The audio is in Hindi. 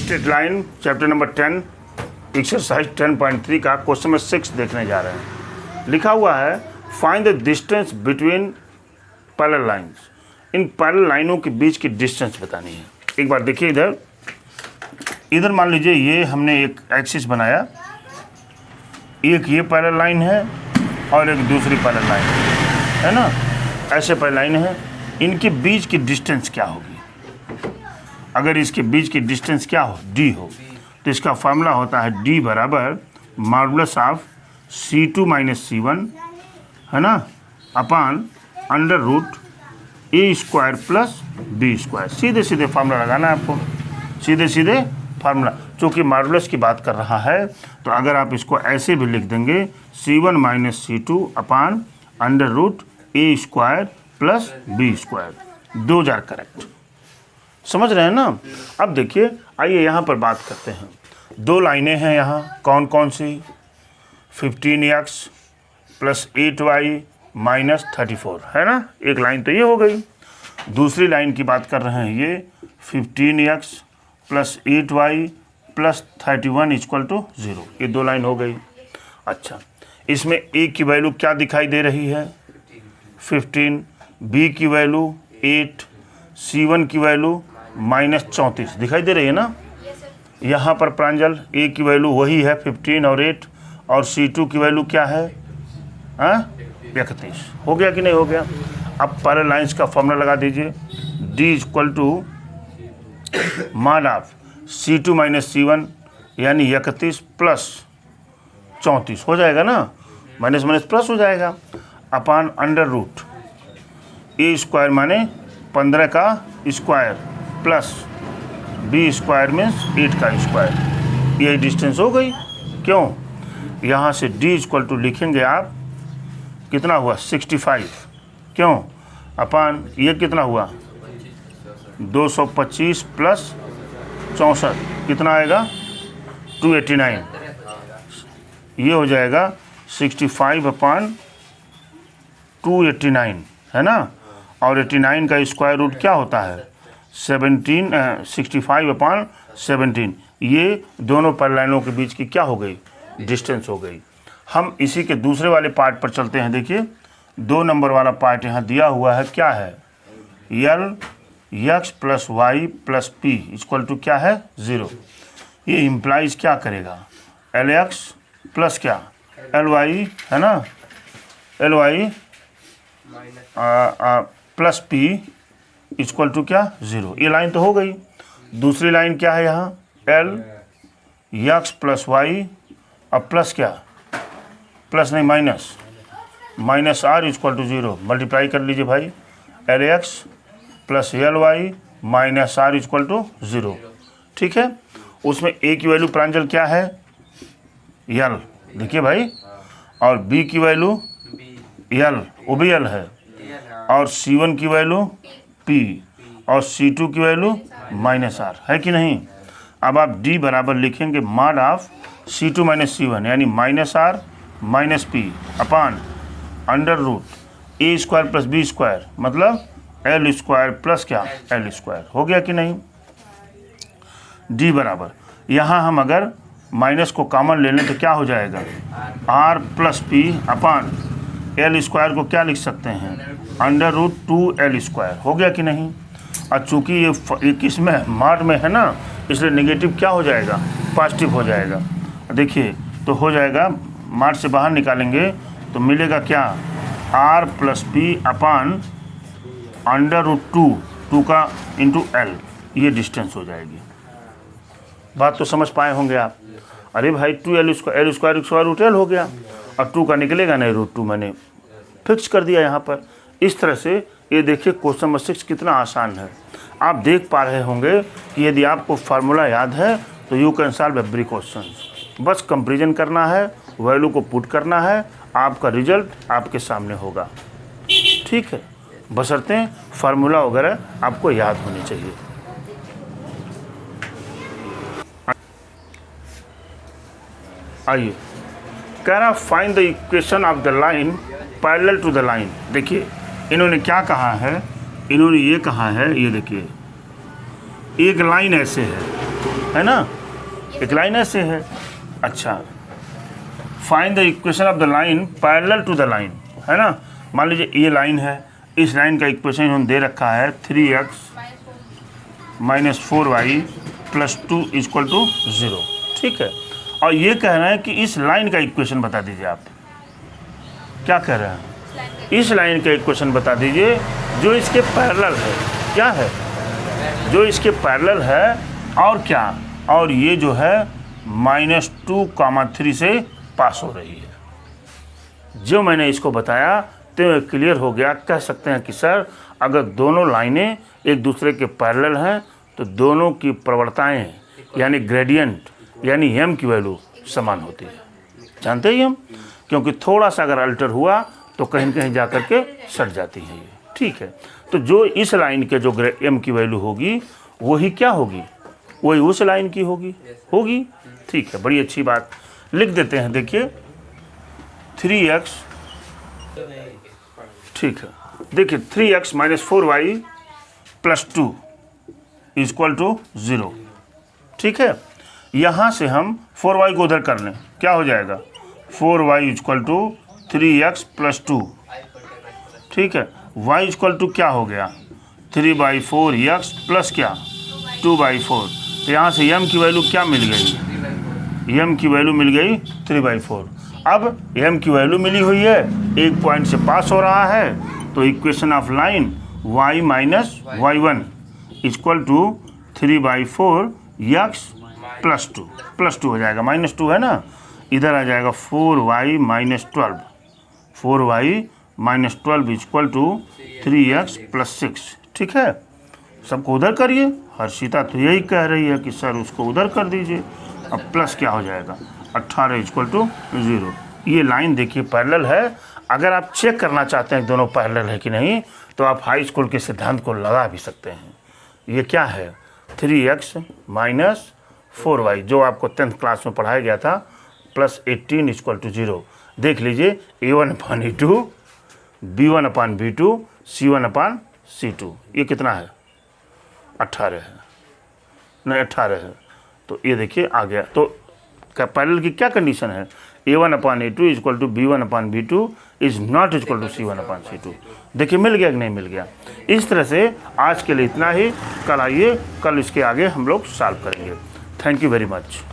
Straight line chapter number 10 exercise 10.3 का क्वेश्चन नंबर 6 देखने जा रहे हैं। लिखा हुआ है find the distance between parallel lines. In parallel लाइनों के बीच की डिस्टेंस बतानी है। एक बार देखिए इधर मान लीजिए ये हमने एक एक्सिस बनाया, एक ये पैरेलल लाइन है और एक दूसरी पैरेलल लाइन है ना, ऐसे पैरेलल लाइन है। इनके बीच की डिस्टेंस क्या होगी? अगर इसके बीच की डिस्टेंस क्या हो, d हो, तो इसका फार्मूला होता है d बराबर modulus of C2 minus C1 है ना, अपान अंडर रूट ए स्क्वायर प्लस बी स्क्वायर। सीधे सीधे फार्मूला लगाना है आपको, सीधे सीधे फार्मूला। चूँकि मॉडुलस की बात कर रहा है तो अगर आप इसको ऐसे भी लिख देंगे C1 minus C2 upon under root ए square plus B square. 2000 correct. समझ रहे हैं ना? अब देखिए, आइए यहाँ पर बात करते हैं। दो लाइनें हैं यहाँ, कौन कौन सी? 15x प्लस 8y माइनस 34 है ना, एक लाइन तो ये हो गई। दूसरी लाइन की बात कर रहे हैं, ये 15x plus 8y plus 31 equal to 0। ये दो लाइन हो गई। अच्छा, इसमें a की वैल्यू क्या दिखाई दे रही है? 15, b की वैल्यू 8, C1 की वैल्यू माइनस 34 दिखाई दे रही है ना। यहाँ पर प्रांजल a की वैल्यू वही है 15 और 8, और C2 की वैल्यू क्या है? 31। हो गया कि नहीं हो गया? अब पैरेलल लाइंस का फॉर्मूला लगा दीजिए, d equal to mod of C2 minus C1 यानी 31 प्लस 34 हो जाएगा ना, माइनस माइनस प्लस हो जाएगा, अपान अंडर रूट ए स्क्वायर माने 15 का square plus B square means 8 का स्क्वायर। यही डिस्टेंस हो गई। क्यों? यहाँ से d इक्वल टू लिखेंगे आप, कितना हुआ? 65। क्यों? अपान ये कितना हुआ? 225 प्लस 64 कितना आएगा? 289। ये हो जाएगा 65 अपान 289 है ना, और 89 का स्क्वायर रूट क्या होता है? 65 अपान 17। ये दोनों पैरेलल लाइनों के बीच की क्या हो गई? डिस्टेंस हो गई। हम इसी के दूसरे वाले पार्ट पर चलते हैं। देखिए 2 नंबर वाला पार्ट यहाँ दिया हुआ है, क्या है? L x plus y plus p equal to क्या है? 0। ये इम्प्लाइज क्या करेगा? Lx प्लस क्या? Ly है ना, Ly plus p equal to क्या? 0। ये लाइन तो हो गई। दूसरी लाइन क्या है यहाँ? L x प्लस वाई, अब प्लस क्या? प्लस नहीं minus r equal to 0। Multiply कर लीजिए भाई, Lx plus Ly minus r equal to 0। ठीक है, उसमें a की वैल्यू प्रांजल क्या है? यल, देखिए भाई, और b की वैल्यू यल, वो भी यल है, और C1 की वैल्यू P, और C2 की वैल्यू माइनस आर है कि नहीं। अब आप D बराबर लिखेंगे mod of C2 minus C1 यानी minus r minus p upon under root ए स्क्वायर प्लस बी स्क्वायर, मतलब एल स्क्वायर प्लस क्या? L square. हो गया कि नहीं? D बराबर, यहाँ हम अगर माइनस को कॉमन ले लें तो क्या हो जाएगा? R plus p upon L square को क्या लिख सकते हैं? Under root 2l square. हो गया कि नहीं? और चूँकि ये किस में? मॉड में है ना, इसलिए नेगेटिव क्या हो जाएगा? पॉजिटिव हो जाएगा। देखिए तो हो जाएगा, मॉड से बाहर निकालेंगे तो मिलेगा क्या? r plus p upon under root 2 का इंटू l। ये डिस्टेंस हो जाएगी। बात तो समझ पाए होंगे आप। अरे भाई 2l square square root l हो गया, और 2 का निकलेगा नहीं, रूट 2 मैंने फिक्स कर दिया यहाँ पर। इस तरह से ये देखिए क्वेश्चन नंबर 6 कितना आसान है। आप देख पा रहे होंगे कि यदि आपको फार्मूला याद है तो you can solve every question. बस कंपैरिजन करना है, वैल्यू को पुट करना है, आपका रिजल्ट आपके सामने होगा। ठीक है, बशर्ते फार्मूला वगैरह आपको याद होनी चाहिए। आइए, कह रहा find the equation of the line parallel to the line. देखिए इन्होंने क्या कहा है, इन्होंने ये कहा है, ये देखिए एक लाइन ऐसे है, है ना, एक लाइन ऐसे है। अच्छा, find the equation of the line parallel to the line, है ना। मान लीजिए ये लाइन है, इस लाइन का इक्वेशन इन्होंने दे रखा है 3x minus 4y plus 2 equal to 0, ठीक है। और ये कह रहे हैं कि इस लाइन का इक्वेशन बता दीजिए। आप क्या कह रहे हैं, इस लाइन का इक्वेशन बता दीजिए जो इसके पैरेलल है। क्या है, जो इसके पैरेलल है, और क्या, और ये जो है -2, 3 से पास हो रही है। जो मैंने इसको बताया तो क्लियर हो गया। कह सकते हैं कि सर अगर दोनों लाइनें एक दूसरे के पैरेलल हैं तो दोनों की प्रवणताएं यानी ग्रेडियंट यानी m की वैल्यू समान होती है। जानते ही हम, क्योंकि थोड़ा सा अगर अल्टर हुआ तो कहीं न कहीं जा कर के सट जाती है ये, ठीक है। तो जो इस लाइन के जो m की वैल्यू होगी वही क्या होगी, वही उस लाइन की होगी, ठीक है। बड़ी अच्छी बात, लिख देते हैं। देखिए 3x, ठीक है। देखिए 3x minus 4y plus 2 equal to 0, ठीक है। यहाँ से हम 4y को उधर कर लें, क्या हो जाएगा 4y equal to 3x plus 2, ठीक है। y इक्वल टू क्या हो गया 3/4x प्लस क्या 2/4। तो यहाँ से m की वैल्यू क्या मिल गई, m की वैल्यू मिल गई 3/4। अब m की वैल्यू मिली हुई है, एक पॉइंट से पास हो रहा है, तो equation of line y minus y1 equal to 3/4x plus 2 हो जाएगा, -2 है ना, इधर आ जाएगा 4y minus 12, 4y minus 12 equal to 3x plus 6, ठीक है। सबको उधर करिए। हर्षिता तो यही कह रही है कि सर उसको उधर कर दीजिए। अब प्लस क्या हो जाएगा 18 इक्वल टू 0। ये लाइन देखिए पैरेलल है। अगर आप चेक करना चाहते हैं दोनों पैरेलल है कि नहीं, तो आप हाई स्कूल के सिद्धांत को लगा भी सकते हैं। ये क्या है 3x माइनस 4y, जो आपको 10th क्लास में पढ़ाया गया था, प्लस 18 इक्वल टू 0। देख लीजिए a1/a2 b1/b2 c1/c2। ये कितना है 18 है, नहीं 18 है। तो ये देखिए आ गया। तो पैरेलल की क्या कंडीशन है, a1/a2 equal to b1/b2 is not equal to c1/c2। देखिए मिल गया कि नहीं मिल गया। इस तरह से आज के लिए इतना ही। कल आइए, कल इसके आगे हम लोग सॉल्व करेंगे। Thank you very much.